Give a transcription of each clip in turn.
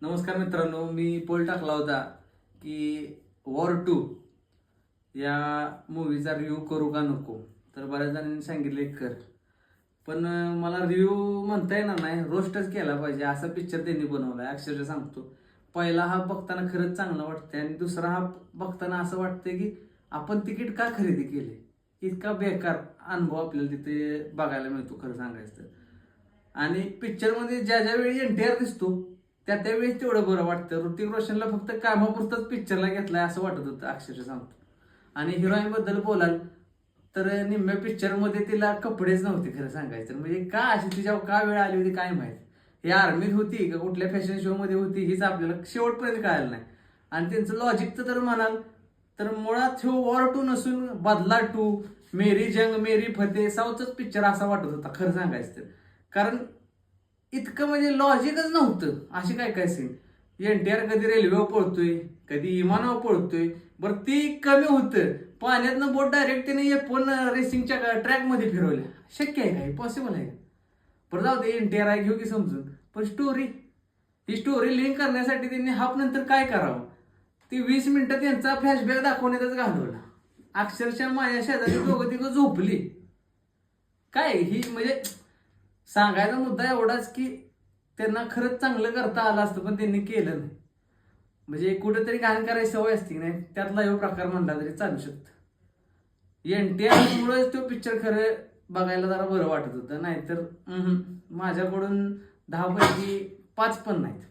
नमस्कार मित्रांनो, मी पोल टाकला होता की वॉर 2 या मूवीचा रिव्ह्यू करू का नको. तर बऱ्याच जणांनी सांगितले कर, पण मला रिव्ह्यू म्हणता येणार नाही, रोस्टच केला पाहिजे. असा पिक्चर त्यांनी बनवलाय. अक्षरशः सांगतो, पहिला हाफ बघताना खरंच चांगला वाटतंय आणि दुसरा हाफ बघताना असं वाटतंय की आपण तिकीट का खरेदी केले. इतका बेकार अनुभव आपल्याला तिथे बघायला मिळतो खरं सांगायचं तर. आणि पिक्चरमध्ये ज्या ज्या वेळी एनटीआर दिसतो त्यावेळेस तेवढं बरं वाटतं. ऋतिक रोशनला फक्त कामापुरतंच पिक्चरला घेतलाय असं वाटत होतं, अक्षरशः सांगतो. आणि हिरोईन बद्दल बोलाल तर निम्म्या पिक्चरमध्ये तिला कपडेच नव्हते खरं सांगायचं. म्हणजे का अशी तिच्यावर का वेळ आली होती काय माहित. ही आर्मीत होती का कुठल्या फॅशन शो मध्ये होती हीच आपल्याला शेवटपर्यंत कळालं नाही. आणि त्यांचं लॉजिकचं तर म्हणाल तर मुळात हो वॉर 2 नसून बदला 2, मेरी जंग मेरी फतेह साऊथच पिक्चर असा वाटत होता खरं सांगायचं तर. कारण इतकं म्हणजे लॉजिकच नव्हतं. अशी काय काय सीन, एनटीआर कधी रेल्वेवर पळतोय, कधी विमानावर पळतोय. बरं ती कमी होतं, पाण्यातनं बोट डायरेक्ट त्याने F1 रेसिंगच्या ट्रॅकमध्ये फिरवल्या. शक्य आहे का? पॉसिबल आहे का? बरं जाऊ दे, एनटीआर आहे घेऊ की समजून. पण ही स्टोरी लिंक करण्यासाठी त्यांनी हाफ नंतर काय करावं, ती 20 मिनिटं त्यांचा फ्लॅशबॅक दाखवण्यातच घालवला. अक्षरशः माझ्या शेजारी दोघं तिघं झोपली. काय ही म्हणजे सांगायचा मुद्दा एवढाच की त्यांना खरंच चांगलं करता आलं असतं पण त्यांनी केलं नाही. म्हणजे कुठेतरी घाण करायची सवय असते नाही, त्यातला हा प्रकार म्हणला तरी चालू शकतं. एनटीआर मुळेच तो पिक्चर खरं बघायला जरा बरं वाटत होतं. नाहीतर माझ्याकडून 10 पैकी 5 पण नाहीत.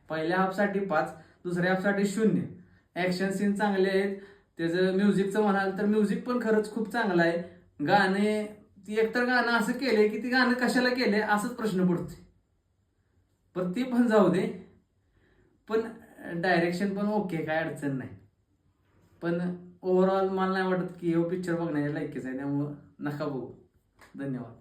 पहिल्या हाफसाठी 5, दुसऱ्या हाफसाठी 0. ऍक्शन सीन चांगले आहेत. त्याचं म्युझिकचं म्हणाल तर म्युझिक पण खरंच खूप चांगलं आहे. गाणे, ती एकतर गाणं असं केलंय की ती गाणं कशाला केलंय असंच प्रश्न पडतोय. पण ती पण जाऊ दे, पण डायरेक्शन पण ओके, काय अडचण नाही. पण ओव्हरऑल मला नाही वाटत की हे पिक्चर बघण्याच्या लायकीच आहे, त्यामुळं नका बघू. धन्यवाद.